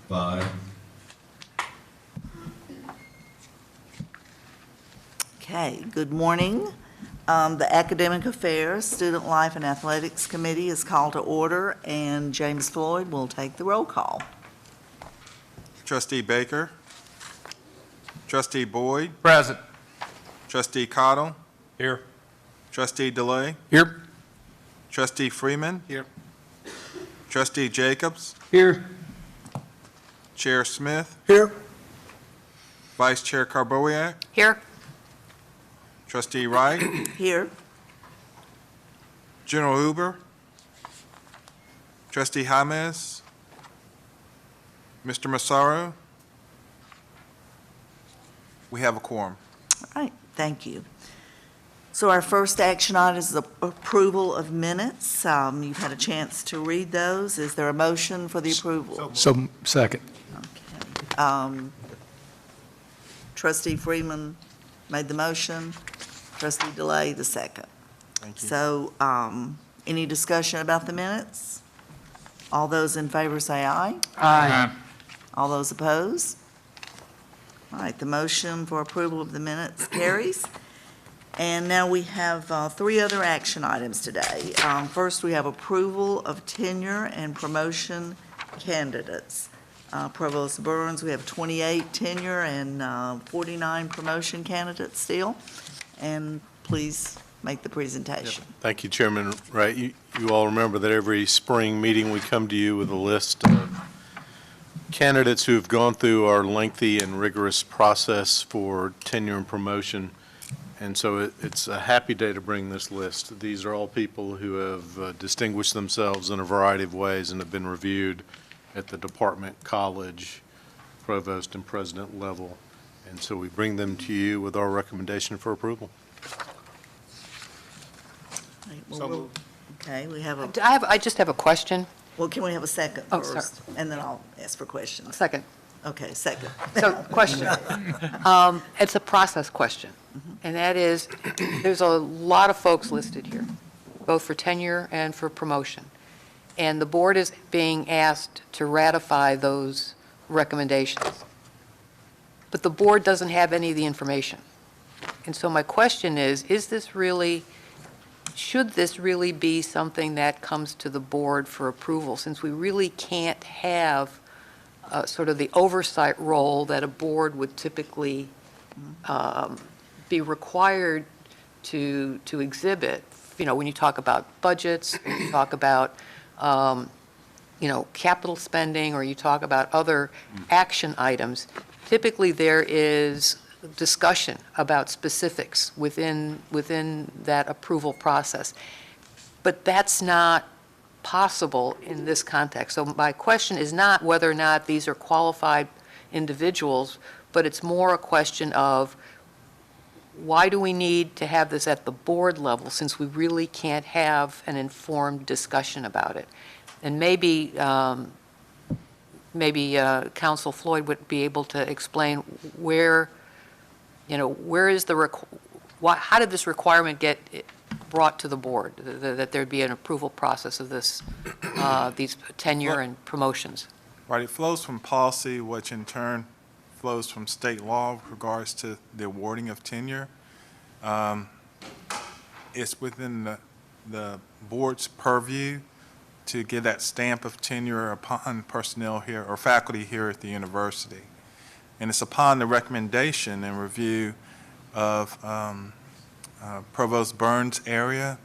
5. Okay, good morning. The Academic Affairs, Student Life and Athletics Committee is called to order, and James Floyd will take the roll call. Trustee Baker. Trustee Boyd. Present. Trustee Cottle. Here. Trustee DeLay. Here. Trustee Freeman. Here. Trustee Jacobs. Here. Chair Smith. Here. Vice Chair Carbowiak. Here. Trustee Wright. Here. General Uber. Trustee James. Mr. Massaro. We have a quorum. All right, thank you. So our first action item is the approval of minutes. You've had a chance to read those. Is there a motion for the approval? So, second. Okay. Trustee Freeman made the motion. Trustee DeLay, the second. Thank you. So, any discussion about the minutes? All those in favor say aye. Aye. All those opposed? All right, the motion for approval of the minutes carries. And now we have three other action items today. First, we have approval of tenure and promotion candidates. Provost Burns, we have 28 tenure and 49 promotion candidates still. And please make the presentation. Thank you, Chairman Wright. You all remember that every spring meeting we come to you with a list of candidates who have gone through our lengthy and rigorous process for tenure and promotion. And so it's a happy day to bring this list. These are all people who have distinguished themselves in a variety of ways and have been reviewed at the department, college, provost, and president level. And so we bring them to you with our recommendation for approval. All right, well, okay, we have a, I just have a question. well, can we have a second Oh, sorry. first? And then I'll ask for questions. Second. Okay, second. So, question. It's a process question, and that is, there's a lot of folks listed here, both for tenure and for promotion. And the board is being asked to ratify those recommendations. But the board doesn't have any of the information. And so my question is this really, should this really be something that comes to the board for approval, since we really can't have sort of the oversight role that a board would typically be required to exhibit, you know, when you talk about budgets, when you talk about, you know, capital spending, or you talk about other action items. Typically, there is discussion about specifics within that approval process. But that's not possible in this context. So my question is not whether or not these are qualified individuals, but it's more a question of why do we need to have this at the board level, since we really can't have an informed discussion about it? And maybe Council Floyd would be able to explain where, you know, where is the, how did this requirement get brought to the board, that there'd be an approval process of this, these tenure and promotions? Right, it flows from policy, which in turn flows from state law with regards to the awarding of tenure. It's within the board's purview to give that stamp of tenure upon personnel here or faculty here at the university. And it's upon the recommendation and review of Provost Burns' area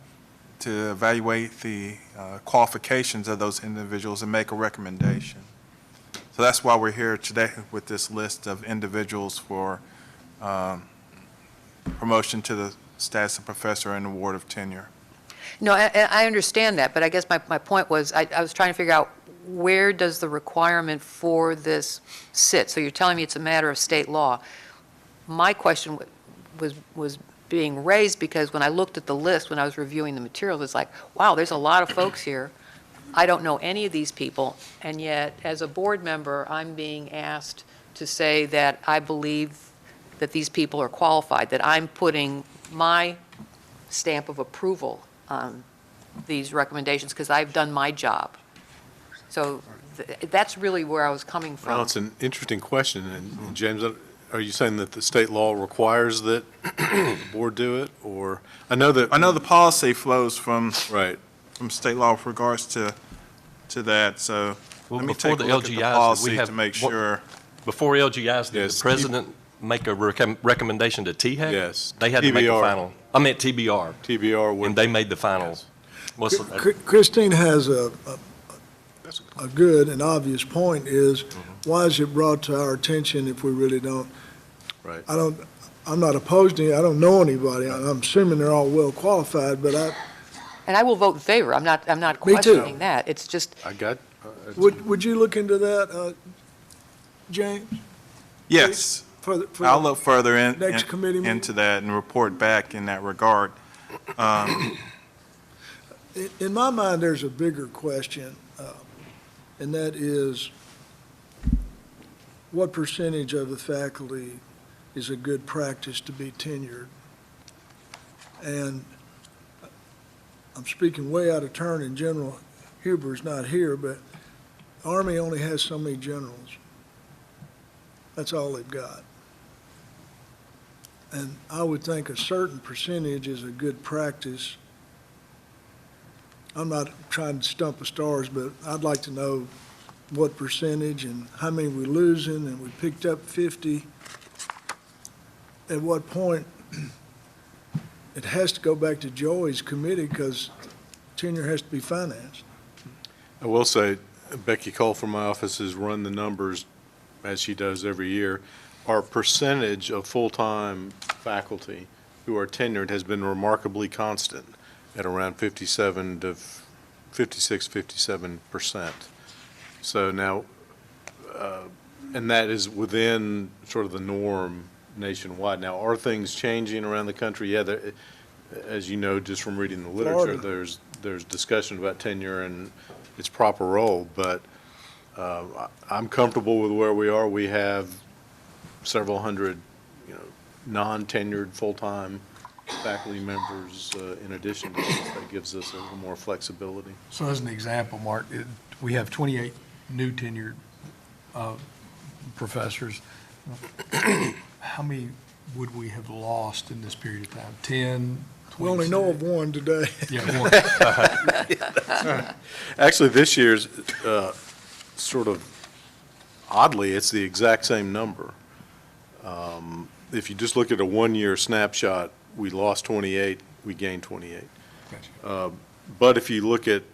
to evaluate the qualifications of those individuals and make a recommendation. So that's why we're here today with this list of individuals for promotion to the status of professor and award of tenure. No, I understand that, but I guess my point was, I was trying to figure out, where does the requirement for this sit? So you're telling me it's a matter of state law. My question was being raised because when I looked at the list, when I was reviewing the materials, it's like, wow, there's a lot of folks here. I don't know any of these people, and yet, as a board member, I'm being asked to say that I believe that these people are qualified, that I'm putting my stamp of approval on these recommendations because I've done my job. So That's really where I was coming Well, from. it's an interesting question, and James, are you saying that the state law requires that the board do it, or, I know that. I know the policy flows from Right, state law with regards to that, so Well, let me before take a the look at the LGIs, we policy have to make what- sure. Before LGIs, did Yes, the president make a recommendation to THEC? Yes. They had to make the TBR. final. I meant TBR, TBR would. and they made the final. What's the- Christine has a good and obvious point is, why is it brought to our attention if we really don't? Right. I'm not opposed to it, I don't know anybody, I'm assuming they're all well qualified, but And I will vote in favor. I'm not Me too. questioning that. It's just, I got. would you look into that, James? Yes, For the I'll look further next committee meeting? into that and report back in that regard. In my mind, there's a bigger question, and that is, what percentage of the faculty is a good practice to be tenured? And I'm speaking way out of turn, and General Huber's not here, but Army only has so many generals. That's all they've got. And I would think a certain percentage is a good practice. I'm not trying to stump the stars, but I'd like to know what percentage and how many we're losing, and we picked up 50. At what point, it has to go back to Joey's committee because tenure has to be financed. I will say, Becky Cole from my office has run the numbers, as she does every year. Our percentage of full-time faculty who are tenured has been remarkably constant at around 57 to 56, 57%. So now, and that is within sort of the norm nationwide. Now, are things changing around the country? Yeah, as you know, just from reading the literature, Florida. there's discussion about tenure and its proper role, but I'm comfortable with where we are. We have several hundred, non-tenured full-time faculty members in addition to this. That gives us a little more flexibility. So as an example, Mark, we have 28 new tenured professors. How many would we have lost in this period of time? 10? We only know of one today. Yeah, one. Actually, this year's, sort of oddly, it's the exact same number. If you just look at a one-year snapshot, we lost 28, we gained 28. Gotcha. But if you look at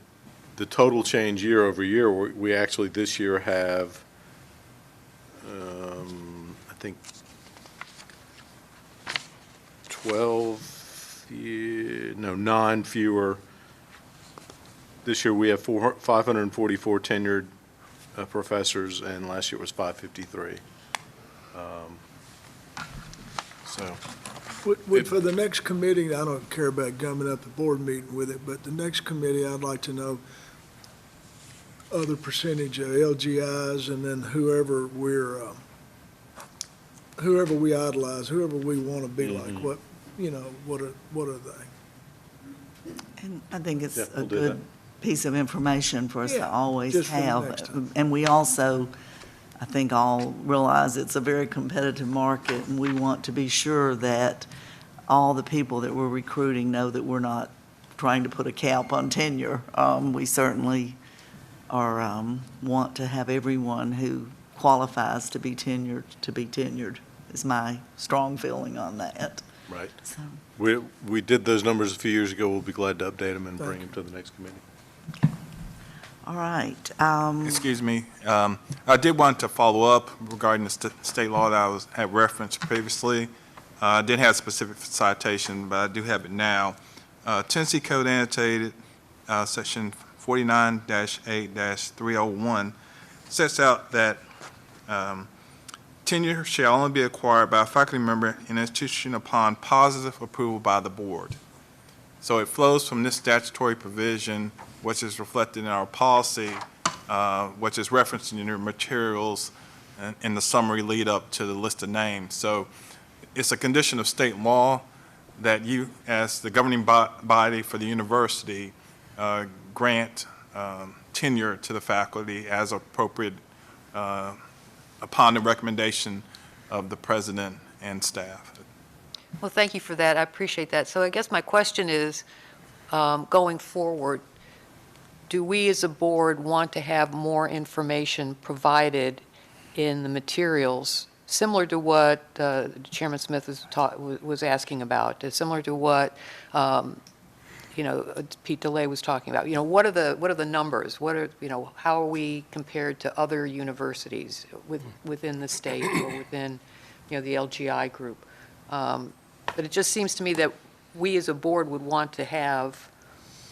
the total change year over year, we actually this year have, I think, 9 fewer. This year, we have 544 tenured professors, and last year was 553. So, For the next committee, I don't care about gumming up the board meeting with it, but the next committee, I'd like to know other percentage of LGIs, and then whoever we idolize, whoever we want to be like, what are they? And I think it's Yeah, a we'll do good piece of information for us to Yeah, always just for the have. next time. And we also, I think all realize it's a very competitive market, and we want to be sure that all the people that we're recruiting know that we're not trying to put a cap on tenure. We certainly want to have everyone who qualifies to be tenured, is my strong feeling on that. right. So, We did those numbers a few years ago. We'll be glad to update them and bring them to the next committee. all right. Excuse me, I did want to follow up regarding the state law that had referenced previously. I didn't have specific citation, but I do have it now. Tennessee Code Annotated, Section 49-8-301, sets out that tenure shall only be acquired by a faculty member in an institution upon positive approval by the board. So it flows from this statutory provision, which is reflected in our policy, which is referenced in your materials and in the summary lead up to the list of names. So it's a condition of state law that you, as the governing body for the university, grant tenure to the faculty as appropriate upon the recommendation of the president and staff. Well, thank you for that. I appreciate that. So I guess my question is, going forward, do we as a board want to have more information provided in the materials, similar to what Chairman Smith was asking about, similar to what Pete DeLay was talking about? What are the numbers? How are we compared to other universities within the state or within the LGI group? But it just seems to me that we as a board would want to have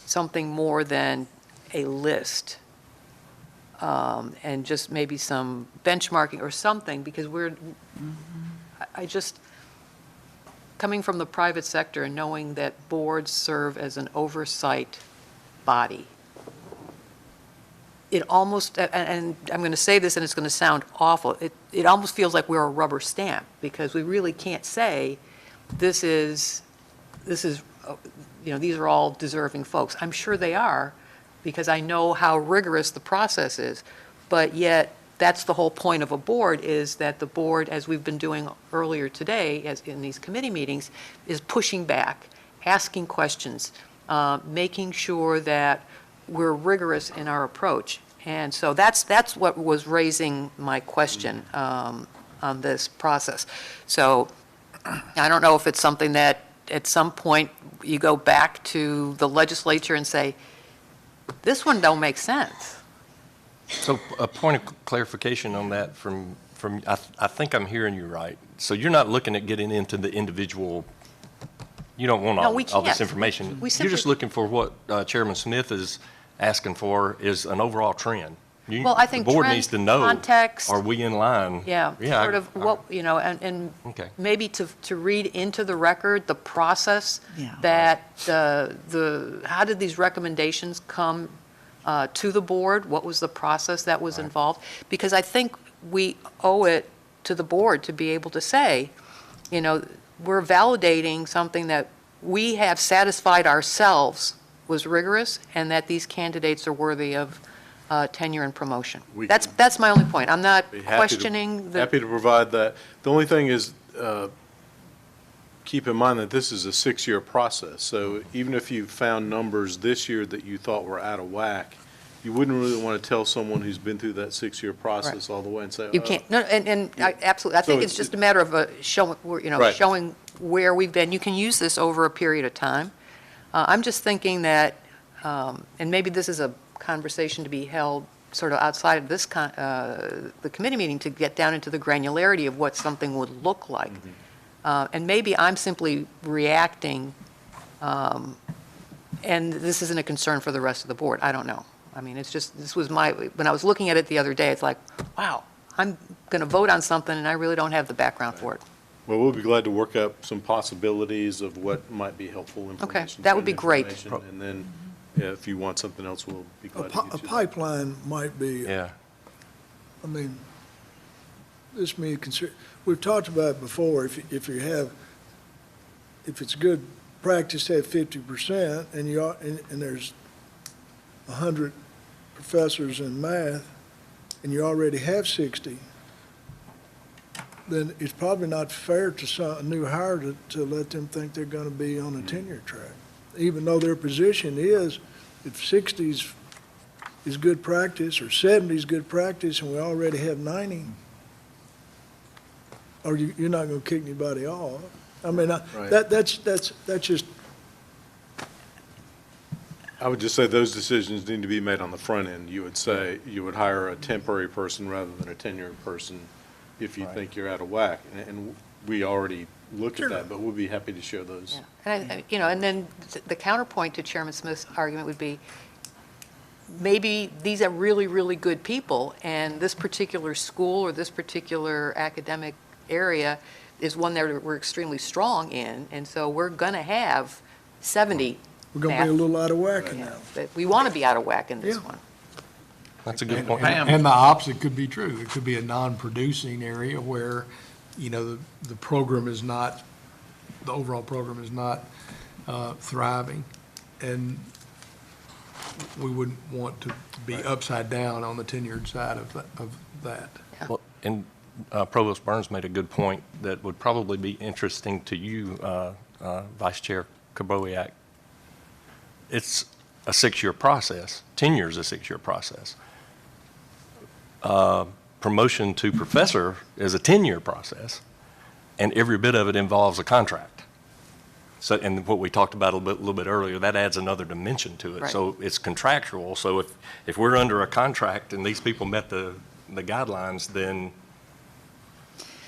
something more than a list, and just maybe some benchmarking or something, because I just, coming from the private sector and knowing that boards serve as an oversight body, it almost, and I'm going to say this and it's going to sound awful, it almost feels like we're a rubber stamp, because we really can't say this is, these are all deserving folks. I'm sure they are, because I know how rigorous the process is, but yet that's the whole point of a board, is that the board, as we've been doing earlier today, as in these committee meetings, is pushing back, asking questions, making sure that we're rigorous in our approach. And so that's what was raising my question on this process. So I don't know if it's something that at some point you go back to the legislature and say, this one don't make sense. So a point of clarification on that I think I'm hearing you right. So you're not looking at getting into the individual, you don't want No, we all this can't. information. We You're simply- just looking for what Chairman Smith is asking for is an overall trend. Well, I think The board trend, needs to know, context, are we in line? yeah, sort of what, and Okay. maybe to read into the record the process Yeah. that how did these recommendations come to the board? What was the process that was involved? Because I think we owe it to the board to be able to say, we're validating something that we have satisfied ourselves was rigorous, and that these candidates are worthy of tenure and promotion. That's my only point. I'm not Be happy to- questioning the. Happy to provide that. The only thing is, keep in mind that this is a 6-year process. So even if you found numbers this year that you thought were out of whack, you wouldn't really want to tell someone who's been through that 6-year process all the way and say, You can't, no, and absolutely, I think So it's just a matter of showing, Right. showing where we've been. You can use this over a period of time. I'm just thinking that, and maybe this is a conversation to be held sort of outside of this, the committee meeting, to get down into the granularity of what something would look like. And maybe I'm simply reacting, and this isn't a concern for the rest of the board. I don't know. I mean, it's just, this was when I was looking at it the other day, it's like, wow, I'm going to vote on something and I really don't have the background for it. well, we'll be glad to work up some possibilities of what might be helpful information. that would be great. And then, yeah, if you want something else, we'll be glad to get you A that. pipeline might be, Yeah. I mean, this may consider, we've talked about it before, if it's good practice to have 50% and there's 100 professors in math and you already have 60, then it's probably not fair to a new hire to let them think they're going to be on a tenure track, even though their position is, if 60 is good practice or 70 is good practice and we already have 90, or you're not going to kick anybody off. I mean, Right. that's just, I would just say those decisions need to be made on the front end. You would say, you would hire a temporary person rather than a tenured person if you think you're out of whack. And we already looked at that, but we'll be happy to share those. Yeah. And, and then the counterpoint to Chairman Smith's argument would be, maybe these are really, really good people, and this particular school or this particular academic area is one that we're extremely strong in, and so we're going to have 70 we're going to be a math. little out of whack in that. But we want to be out of whack in this Yeah. one. That's a good point. And the opposite could be true. It could be a non-producing area where, the program is not, the overall program is not thriving. And we wouldn't want to be upside down on the tenured side of that. Well, and Provost Burns made a good point that would probably be interesting to you, Vice Chair Kubowiak. It's a 6-year process. Tenure is a 6-year process. Promotion to professor is a 10-year process, and every bit of it involves a contract. So, and what we talked about a little bit earlier, that adds another dimension to it. Right. So it's contractual. So if we're under a contract and these people met the guidelines, then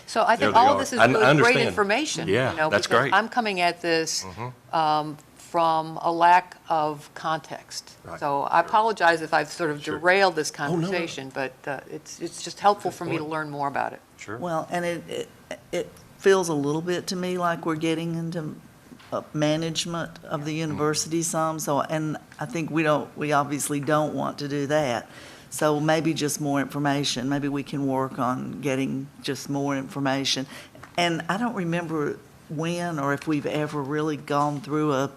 So I There think they all of are. this is I really great understand. information. Yeah, you know, that's because great. I'm coming at this from a lack of context. Right. So I apologize if I've sort of Sure. derailed this no, no. conversation, but it's just helpful for me to point. learn more about it. sure. Well, and it feels a little bit to me like we're getting into management of the university some, so, and I think we obviously don't want to do that. So maybe just more information, maybe we can work on getting just more information. And I don't remember when or if we've ever really gone through a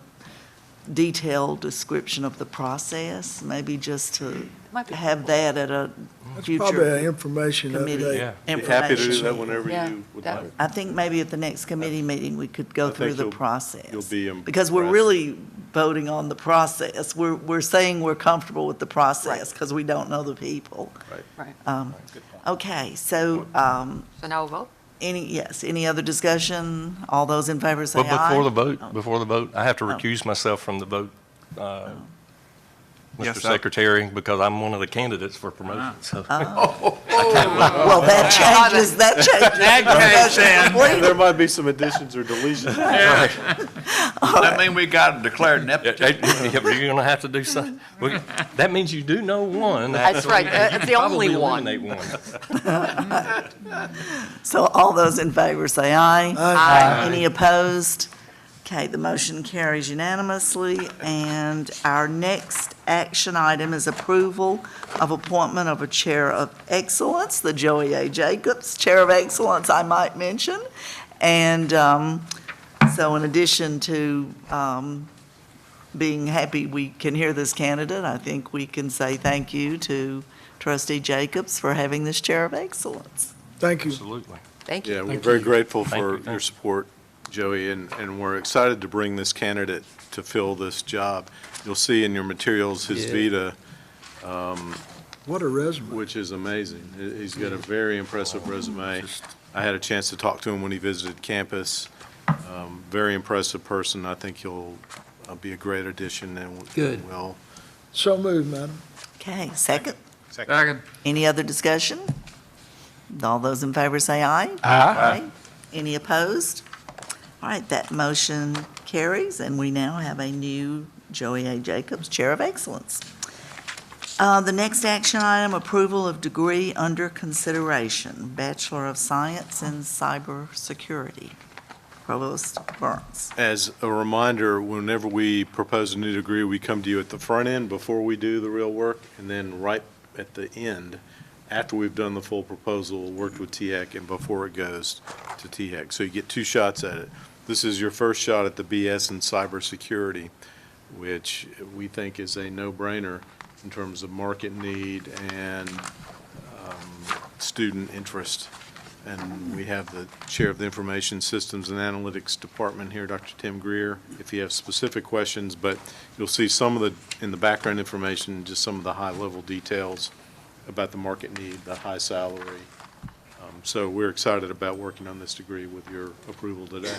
detailed description of the process, maybe just to Might be have that at a That's probably an future information committee update. Yeah. Be happy to do information. that whenever Yeah, you would that- like. I think maybe at the next committee meeting, we could go I through think the you'll- process. You'll be Because we're impressed. really voting on the process. We're saying we're comfortable with the process because we don't know the people. Right. Okay, so, So now we'll vote? any other discussion? All those in favor say But aye. before the vote, I have to Oh. recuse myself from the vote, Yes, Mr. sir. Secretary, because I'm one of the candidates for promotion, so. Well, that changes completely. There might be some additions or deletions. That mean we got to declare Yeah, nepotism? yeah, but you're gonna have to do something. That means you do know one. That's right. It's the only Probably one. eliminate one. So all those in favor say aye. Aye. Any opposed? Okay, the motion carries unanimously, and our next action item is approval of appointment of a Chair of Excellence, the Joey A. Jacobs Chair of Excellence, I might mention. And so in addition to being happy we can hear this candidate, I think we can say thank you to Trustee Jacobs for having this Chair of Excellence. Thank you. Absolutely. Thank you. Yeah, we're very grateful Thank for you. your support, Joey, and we're excited to bring this candidate to fill this job. You'll see in your materials his vita, What a resume. which is amazing. He's got a very impressive resume. I had a chance to talk to him when he visited campus. Very impressive person. I think he'll be a great addition and Good. will. So moved, madam. Okay, second? Second. Any other discussion? All those in favor say aye. Aye. Any opposed? All right, that motion carries, and we now have a new Joey A. Jacobs Chair of Excellence. The next action item, approval of degree under consideration, Bachelor of Science in Cybersecurity. Provost Burns. As a reminder, whenever we propose a new degree, we come to you at the front end before we do the real work, and then right at the end, after we've done the full proposal, worked with THEC, and before it goes to THEC. So you get 2 shots at it. This is your first shot at the BS in cybersecurity, which we think is a no-brainer in terms of market need and student interest. And we have the Chair of the Information Systems and Analytics Department here, Dr. Tim Greer, if you have specific questions, but you'll see some of the, in the background information, just some of the high-level details about the market need, the high salary. So we're excited about working on this degree with your approval today.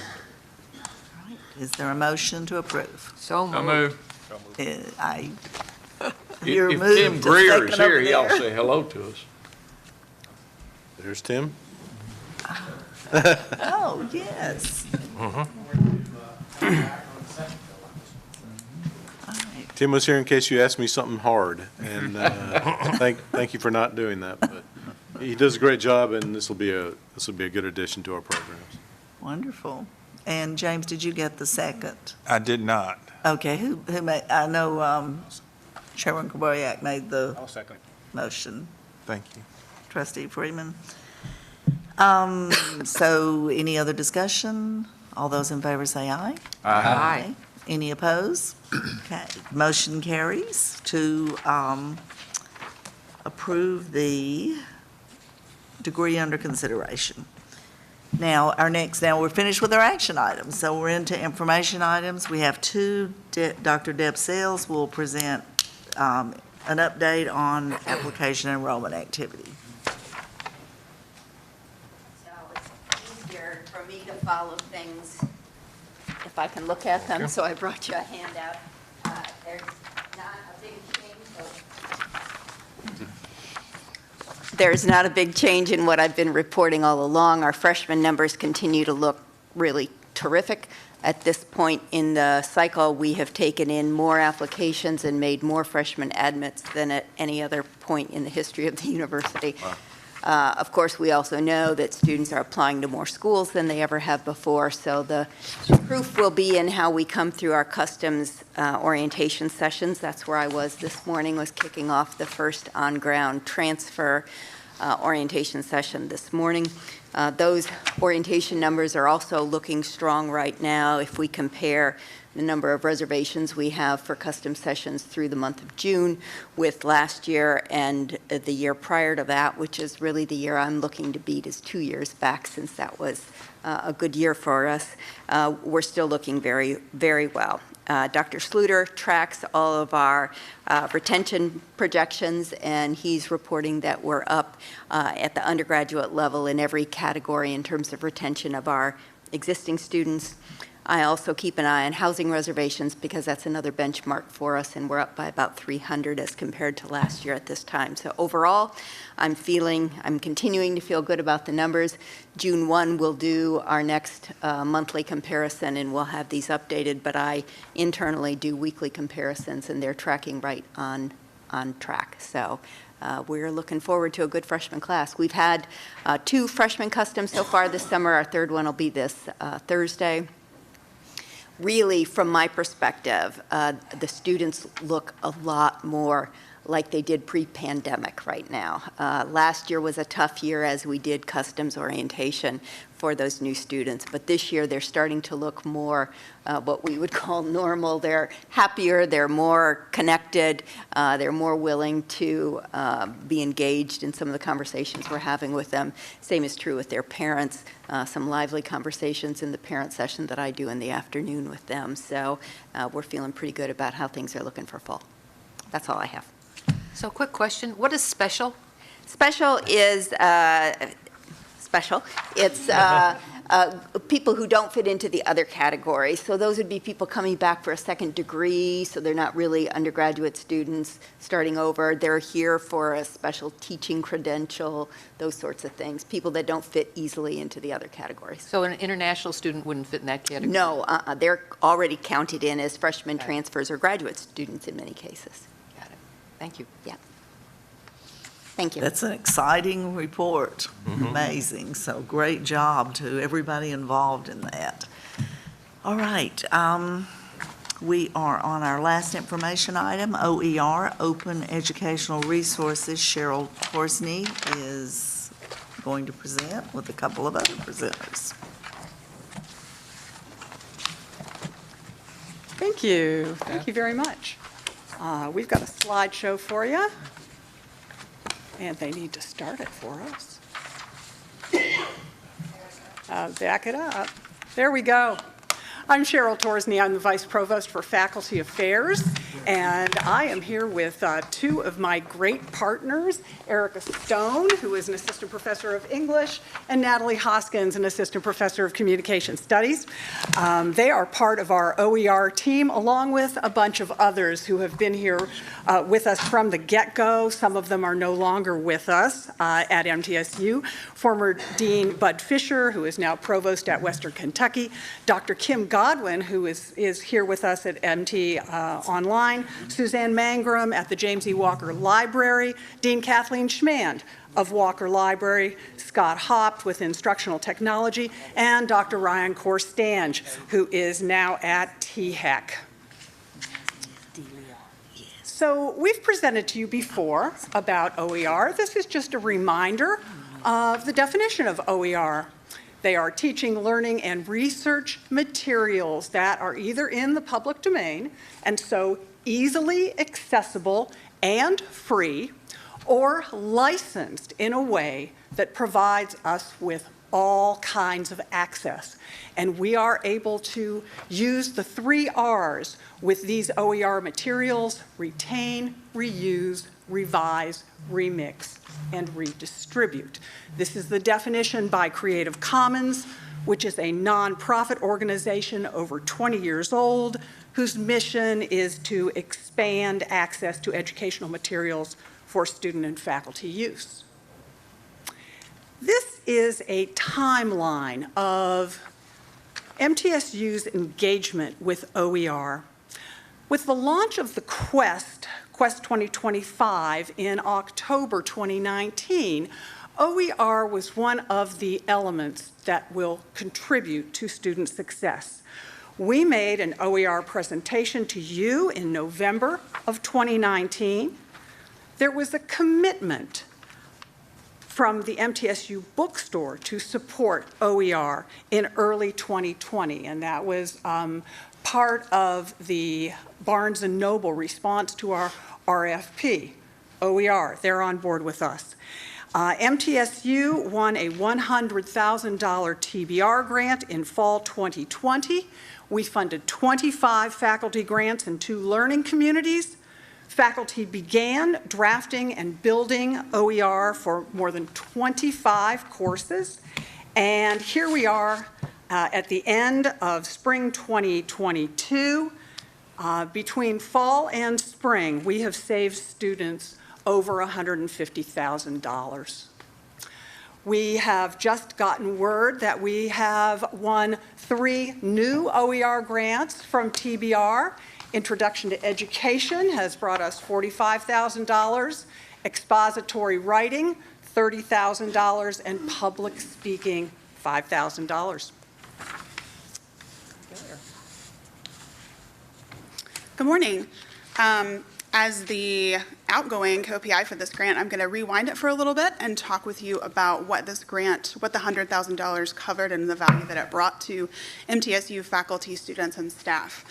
All right, is there a motion to approve? So So moved. move. I hear If moved. Tim It's Greer is taken over here, he ought to there. say hello to us. There's Tim. Oh, yes. All right. Tim was here in case you asked me something hard, and thank you for not doing that. But he does a great job, and this will be a good addition to our programs. Wonderful. And James, did you get the second? I did not. Okay, who made, I know Chairman Kubowiak made the second. motion. Thank you. Trustee Freeman. So any other discussion? All those in favor say aye. Aye. Any opposed? Okay, motion carries to approve the degree under consideration. Now, now we're finished with our action items, so we're into information items. We have two. Dr. Deb Sales will present an update on application enrollment activity. So it's easier for me to follow things if I can look at them, so I brought you a handout. There's not a big change. There's not a big change in what I've been reporting all along. Our freshman numbers continue to look really terrific. At this point in the cycle, we have taken in more applications and made more freshman admits than at any other point in the history of the university. Of course, we also know that students are applying to more schools than they ever have before, so the proof will be in how we come through our customs orientation sessions. That's where I was this morning, was kicking off the first on-ground transfer orientation session this morning. Those orientation numbers are also looking strong right now if we compare the number of reservations we have for custom sessions through the month of June with last year and the year prior to that, which is really the year I'm looking to beat, is 2 years back, since that was a good year for us. We're still looking very, very well. Dr. Sluter tracks all of our retention projections, and he's reporting that we're up at the undergraduate level in every category in terms of retention of our existing students. I also keep an eye on housing reservations because that's another benchmark for us, and we're up by about 300 as compared to last year at this time. So overall, I'm continuing to feel good about the numbers. June 1, we'll do our next monthly comparison, and we'll have these updated, but I internally do weekly comparisons, and they're tracking right on track. So we're looking forward to a good freshman class. We've had 2 freshman customs so far this summer. Our third one will be this Thursday. Really, from my perspective, the students look a lot more like they did pre-pandemic right now. Last year was a tough year as we did customs orientation for those new students, but this year they're starting to look more what we would call normal. They're happier, they're more connected, they're more willing to be engaged in some of the conversations we're having with them. Same is true with their parents. Some lively conversations in the parent session that I do in the afternoon with them. So we're feeling pretty good about how things are looking for fall. That's all I have. So quick question, what is special? Special is special. It's people who don't fit into the other category. So those would be people coming back for a second degree, so they're not really undergraduate students starting over. They're here for a special teaching credential, those sorts of things. People that don't fit easily into the other categories. So an international student wouldn't fit in that category? No, they're already counted in as freshman transfers or graduate students in many cases. Got it. Thank you. Yeah. Thank you. That's an exciting report. Amazing. So great job to everybody involved in that. All right. We are on our last information item, OER, Open Educational Resources. Cheryl Torsney is going to present with a couple of other presenters. Thank you. Thank you very much. We've got a slideshow for you, and they need to start it for us. Back it up. There we go. I'm Cheryl Torsney. I'm the Vice Provost for Faculty Affairs, and I am here with 2 of my great partners, Erica Stone, who is an Assistant Professor of English, and Natalie Hoskins, an Assistant Professor of Communication Studies. They are part of our OER team, along with a bunch of others who have been here with us from the get-go. Some of them are no longer with us at MTSU. Former Dean Bud Fisher, who is now Provost at Western Kentucky, Dr. Kim Godwin, who is here with us at MT Online, Suzanne Mangrum at the James E. Walker Library, Dean Kathleen Schmand of Walker Library, Scott Hopt with Instructional Technology, and Dr. Ryan Korstange, who is now at THEC. So we've presented to you before about OER. This is just a reminder of the definition of OER. They are teaching, learning, and research materials that are either in the public domain and so easily accessible and free, or licensed in a way that provides us with all kinds of access. And we are able to use the 3 R's with these OER materials: retain, reuse, revise, remix, and redistribute. This is the definition by Creative Commons, which is a nonprofit organization over 20 years old, whose mission is to expand access to educational materials for student and faculty use. This is a timeline of MTSU's engagement with OER. With the launch of the Quest 2025 in October 2019, OER was one of the elements that will contribute to student success. We made an OER presentation to you in November of 2019. There was a commitment from the MTSU bookstore to support OER in early 2020, and that was part of the Barnes & Noble response to our RFP. OER, they're on board with us. MTSU won a $100,000 TBR grant in fall 2020. We funded 25 faculty grants in 2 learning communities. Faculty began drafting and building OER for more than 25 courses. And here we are at the end of spring 2022. Between fall and spring, we have saved students over $150,000. We have just gotten word that we have won 3 new OER grants from TBR. Introduction to Education has brought us $45,000, expository writing, $30,000, and public speaking, $5,000. Good morning. As the outgoing co-PI for this grant, I'm going to rewind it for a little bit and talk with you about what this grant, what the $100,000 covered and the value that it brought to MTSU faculty, students, and staff.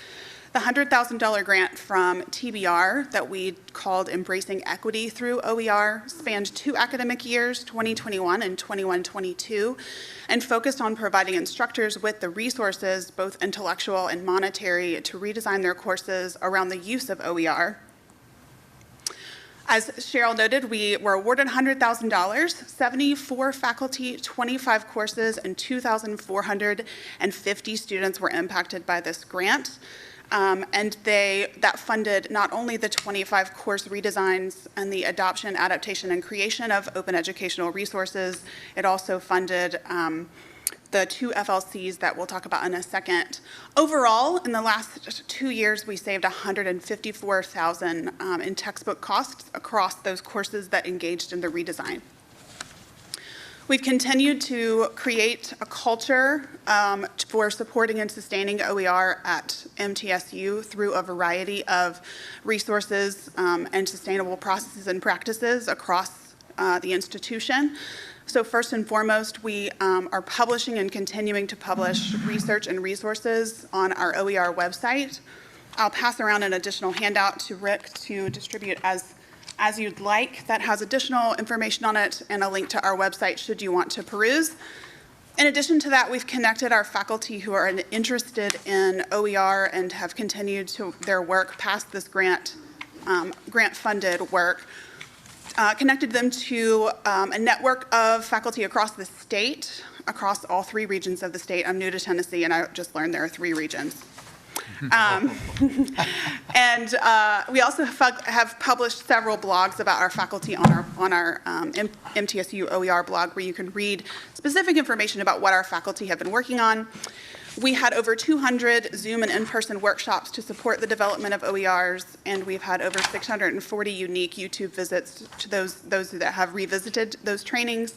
The $100,000 grant from TBR that we called Embracing Equity through OER spanned 2 academic years, 2021 and 21-22, and focused on providing instructors with the resources, both intellectual and monetary, to redesign their courses around the use of OER. As Cheryl noted, we were awarded $100,000, 74 faculty, 25 courses, and 2,450 students were impacted by this grant. And that funded not only the 25 course redesigns and the adoption, adaptation, and creation of open educational resources, it also funded the 2 FLCs that we'll talk about in a second. Overall, in the last 2 years, we saved $154,000 in textbook costs across those courses that engaged in the redesign. We've continued to create a culture for supporting and sustaining OER at MTSU through a variety of resources and sustainable processes and practices across the institution. So first and foremost, we are publishing and continuing to publish research and resources on our OER website. I'll pass around an additional handout to Rick to distribute as you'd like. That has additional information on it and a link to our website should you want to peruse. In addition to that, we've connected our faculty who are interested in OER and have continued to their work past this grant-funded work, connected them to a network of faculty across the state, across all 3 regions of the state. I'm new to Tennessee, and I just learned there are 3 regions. And we also have published several blogs about our faculty on our MTSU OER blog, where you can read specific information about what our faculty have been working on. We had over 200 Zoom and in-person workshops to support the development of OERs, and we've had over 640 unique YouTube visits to those that have revisited those trainings.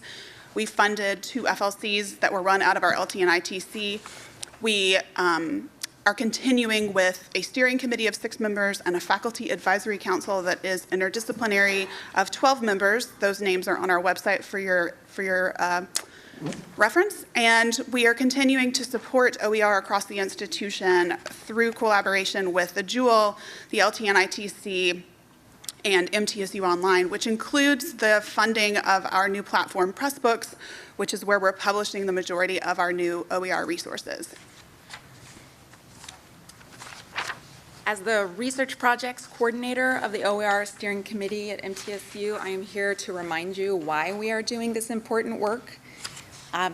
We funded 2 FLCs that were run out of our LT and ITC. We are continuing with a steering committee of 6 members and a faculty advisory council that is interdisciplinary of 12 members. Those names are on our website for your reference, and we are continuing to support OER across the institution through collaboration with the Jewel, the LTNITC, and MTSU Online, which includes the funding of our new platform, Pressbooks, which is where we're publishing the majority of our new OER resources. As the Research Projects Coordinator of the OER Steering Committee at MTSU, I am here to remind you why we are doing this important work.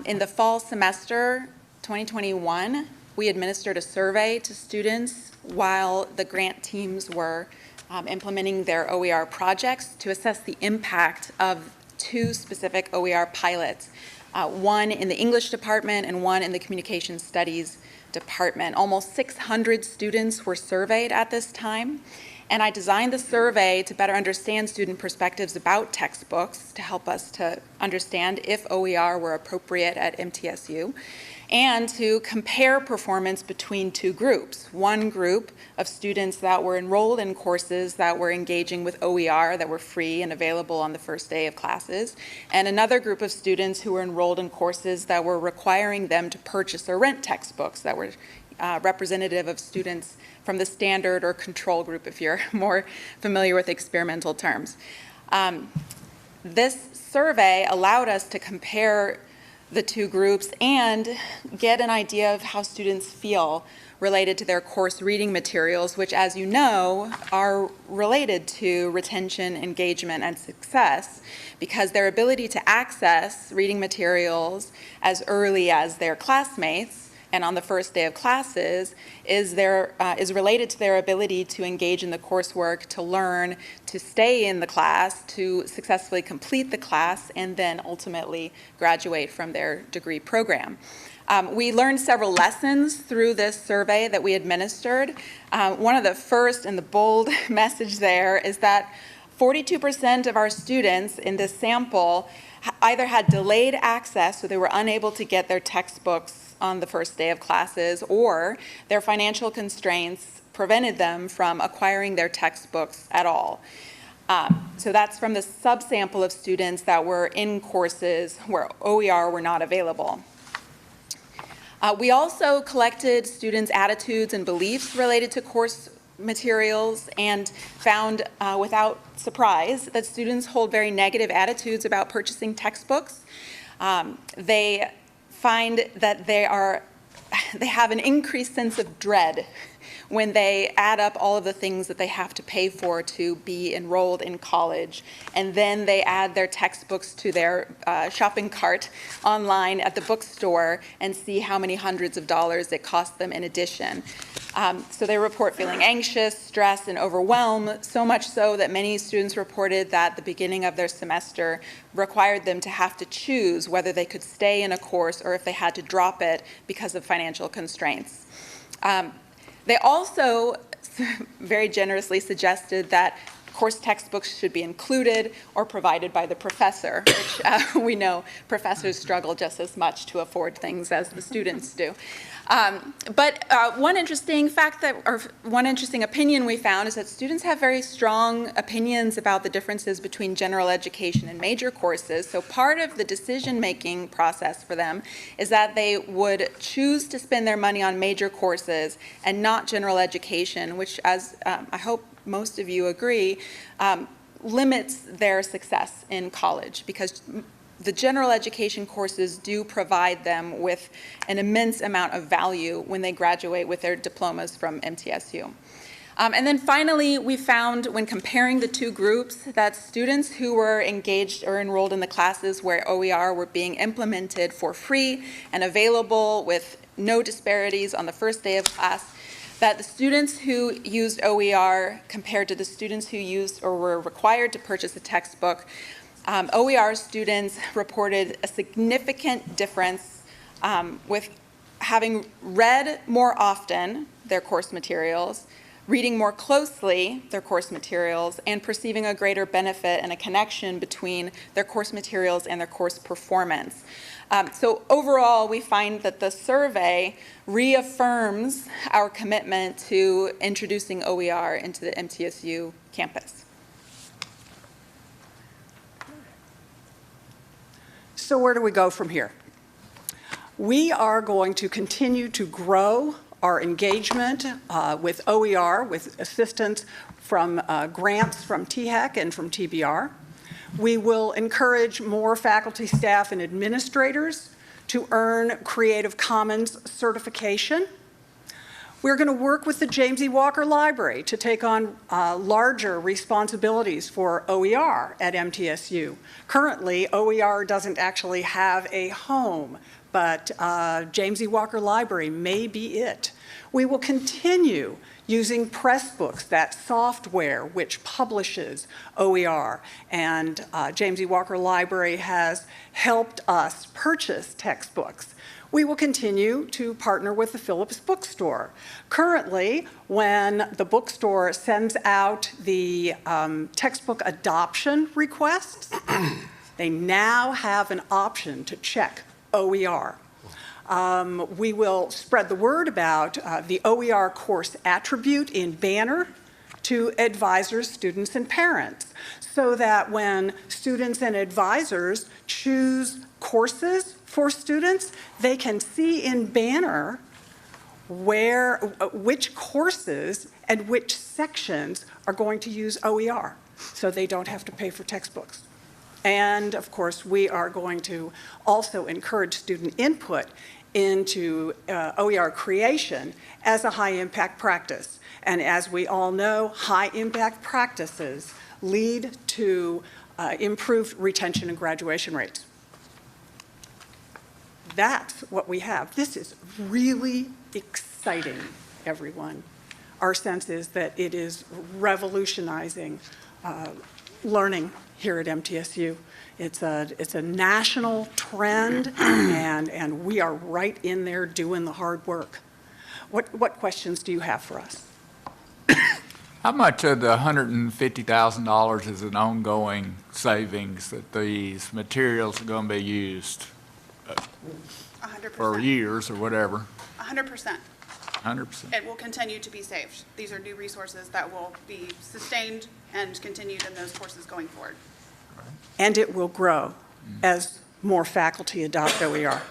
In the fall semester 2021, we administered a survey to students while the grant teams were implementing their OER projects to assess the impact of two specific OER pilots, one in the English department and one in the Communication Studies department. Almost 600 students were surveyed at this time, and I designed the survey to better understand student perspectives about textbooks to help us to understand if OER were appropriate at MTSU, and to compare performance between two groups. One group of students that were enrolled in courses that were engaging with OER that were free and available on the first day of classes, and another group of students who were enrolled in courses that were requiring them to purchase or rent textbooks that were representative of students from the standard or control group, if you're more familiar with experimental terms. This survey allowed us to compare the two groups and get an idea of how students feel related to their course reading materials, which, as you know, are related to retention, engagement, and success, because their ability to access reading materials as early as their classmates and on the first day of classes is related to their ability to engage in the coursework, to learn, to stay in the class, to successfully complete the class, and then ultimately graduate from their degree program. We learned several lessons through this survey that we administered. One of the first and the bold message there is that 42% of our students in this sample either had delayed access, so they were unable to get their textbooks on the first day of classes, or their financial constraints prevented them from acquiring their textbooks at all. So that's from the subsample of students that were in courses where OER were not available. We also collected students' attitudes and beliefs related to course materials and found, without surprise, that students hold very negative attitudes about purchasing textbooks. They find that they have an increased sense of dread when they add up all of the things that they have to pay for to be enrolled in college, and then they add their textbooks to their shopping cart online at the bookstore and see how many hundreds of dollars it costs them in addition. So they report feeling anxious, stressed, and overwhelmed, so much so that many students reported that the beginning of their semester required them to have to choose whether they could stay in a course or if they had to drop it because of financial constraints. They also very generously suggested that course textbooks should be included or provided by the professor, which we know professors struggle just as much to afford things as the students do. But one interesting opinion we found is that students have very strong opinions about the differences between general education and major courses. So part of the decision-making process for them is that they would choose to spend their money on major courses and not general education, which, as I hope most of you agree, limits their success in college, because the general education courses do provide them with an immense amount of value when they graduate with their diplomas from MTSU. And then finally, we found when comparing the two groups that students who were engaged or enrolled in the classes where OER were being implemented for free and available with no disparities on the first day of class, that the students who used OER compared to the students who used or were required to purchase a textbook, OER students reported a significant difference with having read more often their course materials, reading more closely their course materials, and perceiving a greater benefit and a connection between their course materials and their course performance. So overall, we find that the survey reaffirms our commitment to introducing OER into the MTSU campus. So where do we go from here? We are going to continue to grow our engagement with OER, with assistance from grants from THEC and from TBR. We will encourage more faculty, staff, and administrators to earn Creative Commons certification. We're going to work with the James E. Walker Library to take on larger responsibilities for OER at MTSU. Currently, OER doesn't actually have a home, but James E. Walker Library may be it. We will continue using Pressbooks, that software which publishes OER, and James E. Walker Library has helped us purchase textbooks. We will continue to partner with the Phillips Bookstore. Currently, when the bookstore sends out the textbook adoption requests, they now have an option to check OER. We will spread the word about the OER course attribute in Banner to advisors, students, and parents, so that when students and advisors choose courses for students, they can see in Banner which courses and which sections are going to use OER, so they don't have to pay for textbooks. And of course, we are going to also encourage student input into OER creation as a high-impact practice. And as we all know, high-impact practices lead to improved retention and graduation rates. That's what we have. This is really exciting, everyone. Our sense is that it is revolutionizing learning here at MTSU. It's a national trend, and we are right in there doing the hard work. What questions do you have for us? How much of the $150,000 is an ongoing savings that these materials are going to be used 100%. for years or whatever? 100%. 100%. It will continue to be saved. These are new resources that will be sustained and continued in those courses going forward. And it will grow as more faculty adopt OER.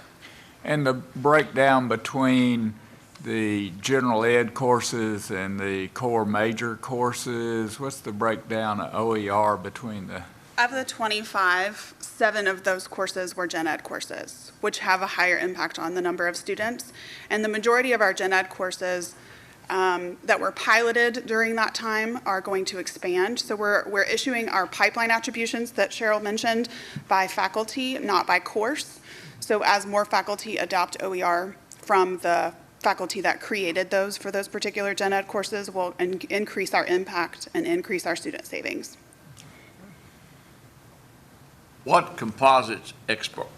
And the breakdown between the general ed courses and the core major courses, what's the breakdown of OER between the? Of the 25, 7 of those courses were gen ed courses, which have a higher impact on the number of students. And the majority of our gen ed courses that were piloted during that time are going to expand. So we're issuing our pipeline attributions that Cheryl mentioned by faculty, not by course. So as more faculty adopt OER from the faculty that created those for those particular gen ed courses, will increase our impact and increase our student savings. What composites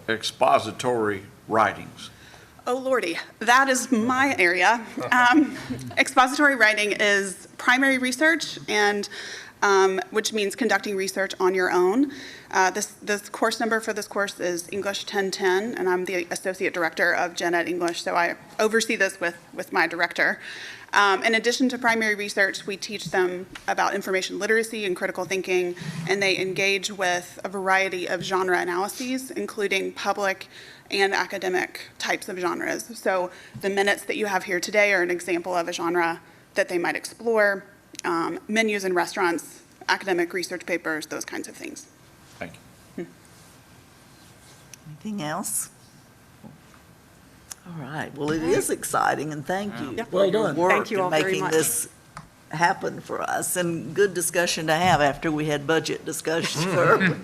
expository writings? Oh, Lordy, that is my area. Expository writing is primary research, and which means conducting research on your own. This course number for this course is English 1010, and I'm the Associate Director of Gen Ed English, so I oversee this with my director. In addition to primary research, we teach them about information literacy and critical thinking, and they engage with a variety of genre analyses, including public and academic types of genres. So the minutes that you have here today are an example of a genre that they might explore, menus in restaurants, academic research papers, those kinds of things. Thank you. Anything else? All right, well, it is exciting, and thank you Yeah. for Well your done. work Thank you all in very making much. this happen for us, and good discussion to have after we had budget discussions earlier.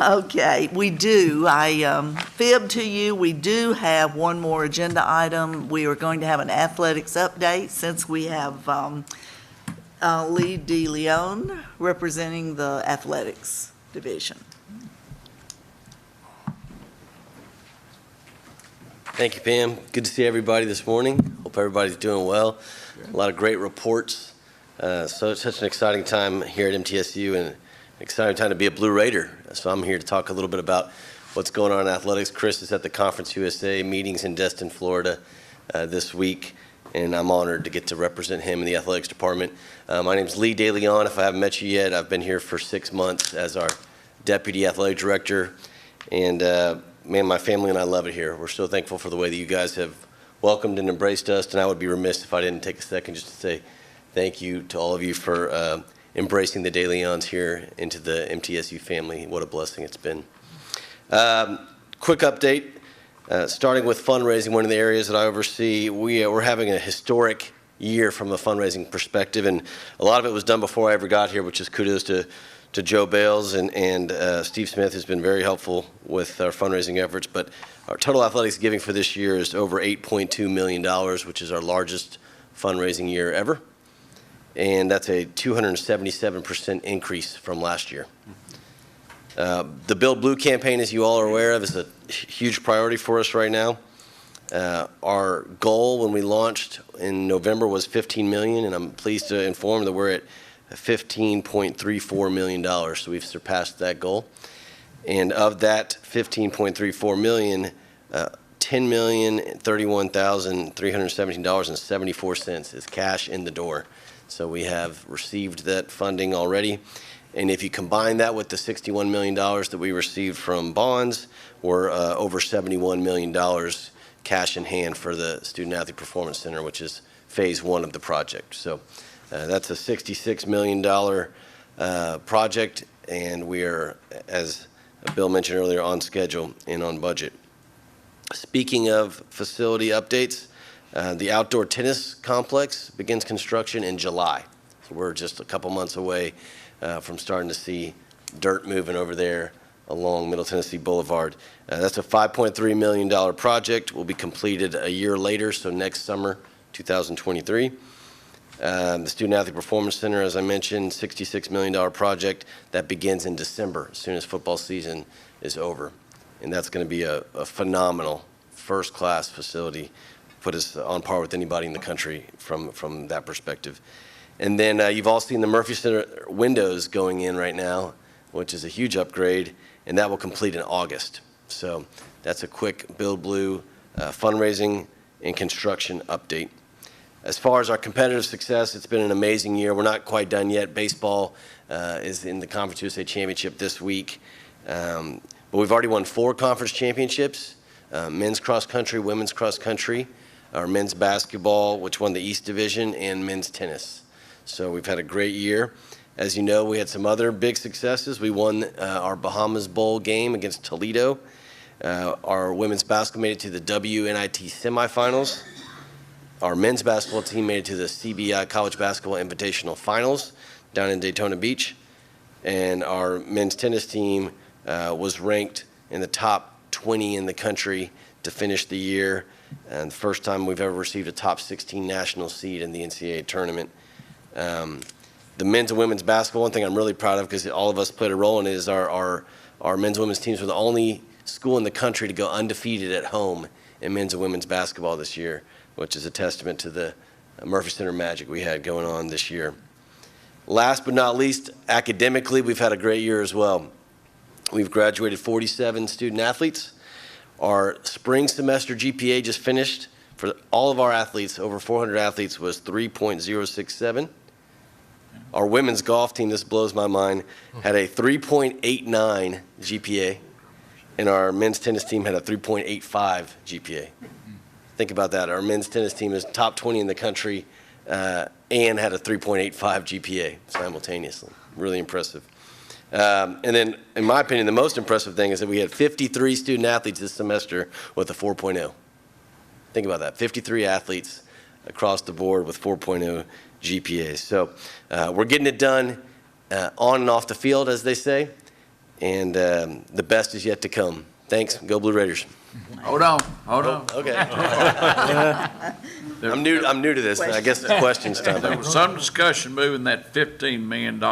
Okay, we do, I fibbed to you, we do have one more agenda item. We are going to have an athletics update since we have Lee DeLeon representing the athletics division. Thank you, Pam. Good to see everybody this morning. Hope everybody's doing well. A lot of great reports. So it's such an exciting time here at MTSU and an exciting time to be a Blue Raider. So I'm here to talk a little bit about what's going on in athletics. Chris is at the Conference USA meetings in Destin, Florida this week, and I'm honored to get to represent him in the athletics department. My name's Lee DeLeon. If I haven't met you yet, I've been here for 6 months as our Deputy Athletic Director. And man, my family and I love it here. We're so thankful for the way that you guys have welcomed and embraced us, and I would be remiss if I didn't take a second just to say thank you to all of you for embracing the De Leons here into the MTSU family. What a blessing it's been. Quick update, starting with fundraising, one of the areas that I oversee, we're having a historic year from a fundraising perspective, and a lot of it was done before I ever got here, which is kudos to Joe Bales and Steve Smith, who's been very helpful with our fundraising efforts. But our total athletics giving for this year is over $8.2 million, which is our largest fundraising year ever. And that's a 277% increase from last year. The Build Blue campaign, as you all are aware of, is a huge priority for us right now. Our goal when we launched in November was $15 million, and I'm pleased to inform that we're at $15.34 million, so we've surpassed that goal. And of that $15.34 million, $10,031,317.74 is cash in the door. So we have received that funding already. And if you combine that with the $61 million that we received from bonds, we're over $71 million cash in hand for the Student Athlete Performance Center, which is phase one of the project. So that's a $66 million project, and we are, as Bill mentioned earlier, on schedule and on budget. Speaking of facility updates, the outdoor tennis complex begins construction in July. So we're just a couple months away from starting to see dirt moving over there along Middle Tennessee Boulevard. That's a $5.3 million project. Will be completed a year later, so next summer, 2023. The Student Athlete Performance Center, as I mentioned, $66 million project that begins in December, as soon as football season is over. And that's going to be a phenomenal first-class facility, put us on par with anybody in the country from that perspective. And then you've all seen the Murphy Center windows going in right now, which is a huge upgrade, and that will complete in August. So that's a quick Build Blue fundraising and construction update. As far as our competitive success, it's been an amazing year. We're not quite done yet. Baseball is in the Conference USA Championship this week. But we've already won 4 conference championships, men's cross country, women's cross country, our men's basketball, which won the East Division, and men's tennis. So we've had a great year. As you know, we had some other big successes. We won our Bahamas Bowl game against Toledo. Our women's basketball made it to the WNIT semifinals. Our men's basketball team made it to the CBI College Basketball Invitational Finals down in Daytona Beach. And our men's tennis team was ranked in the top 20 in the country to finish the year. And the first time we've ever received a top 16 national seed in the NCAA tournament. The men's and women's basketball, one thing I'm really proud of, because all of us played a role in it, is our men's and women's teams were the only school in the country to go undefeated at home in men's and women's basketball this year, which is a testament to the Murphy Center magic we had going on this year. Last but not least, academically, we've had a great year as well. We've graduated 47 student athletes. Our spring semester GPA just finished for all of our athletes, over 400 athletes, was 3.067. Our women's golf team, this blows my mind, had a 3.89 GPA, and our men's tennis team had a 3.85 GPA. Think about that. Our men's tennis team is top 20 in the country and had a 3.85 GPA simultaneously. Really impressive. And then, in my opinion, the most impressive thing is that we had 53 student athletes this semester with a 4.0. Think about that, 53 athletes across the board with 4.0 GPAs. So we're getting it done on and off the field, as they say, and the best is yet to come. Thanks. Go Blue Raiders. Hold on. Okay. I'm new to this. I guess it's questions time. There was some discussion moving that $15 million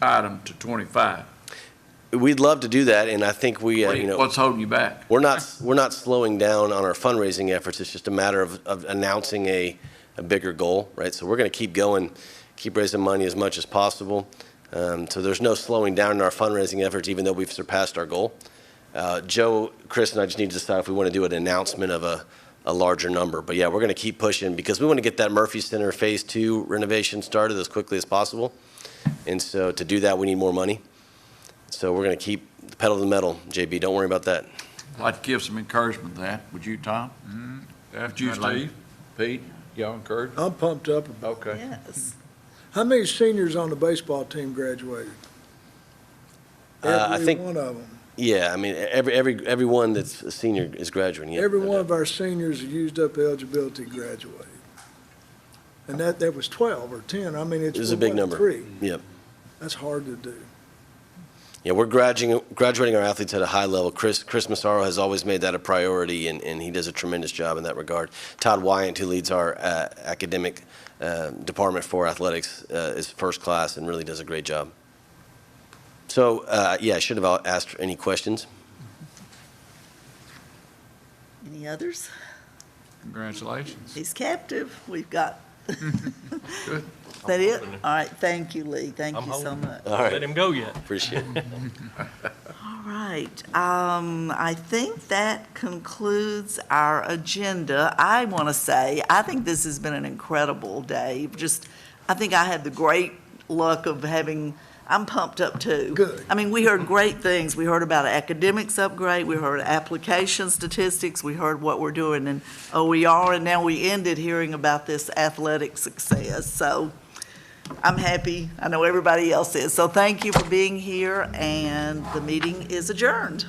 item to 25. We'd love to do that, and I think we, What's holding you back? we're not slowing down on our fundraising efforts. It's just a matter of announcing a bigger goal, right? So we're going to keep going, keep raising money as much as possible. So there's no slowing down in our fundraising efforts, even though we've surpassed our goal. Joe, Chris, and I just need to decide if we want to do an announcement of a larger number. But yeah, we're going to keep pushing because we want to get that Murphy Center Phase 2 renovation started as quickly as possible. And so to do that, we need more money. So we're going to keep pedal to the metal, JB. Don't worry about that. I'd like to give some encouragement to that. Would you, Tom? Would you, Definitely. Steve? Pete? Y'all encouraged? I'm pumped up about Okay. Yes. How many seniors on the baseball team graduated? I Every think- one of them. Yeah, I mean, everyone that's a senior is graduating. Yeah, Every no one doubt. of our seniors who used up eligibility graduated. And that was 12 or 10. I mean, it's It was a big what, number. 3. Yep. That's hard to do. Yeah, we're graduating our athletes at a high level. Chris Massaro has always made that a priority, and he does a tremendous job in that regard. Todd Wyant, who leads our academic department for athletics, is first class and really does a great job. So, yeah, I should have asked any questions. Any others? Congratulations. He's captive. We've got. Good. Is that it? All right, thank you, Lee. Thank I'm you so holding. much. All right. Let him go yet. Appreciate it. All right, I think that concludes our agenda. I want to say, I think this has been an incredible day. I think I had the great luck of I'm pumped up too. Good. I mean, we heard great things. We heard about academics upgrade, we heard application statistics, we heard what we're doing in OER, and now we ended hearing about this athletic success. So I'm happy. I know everybody else is. So thank you for being here, and the meeting is adjourned.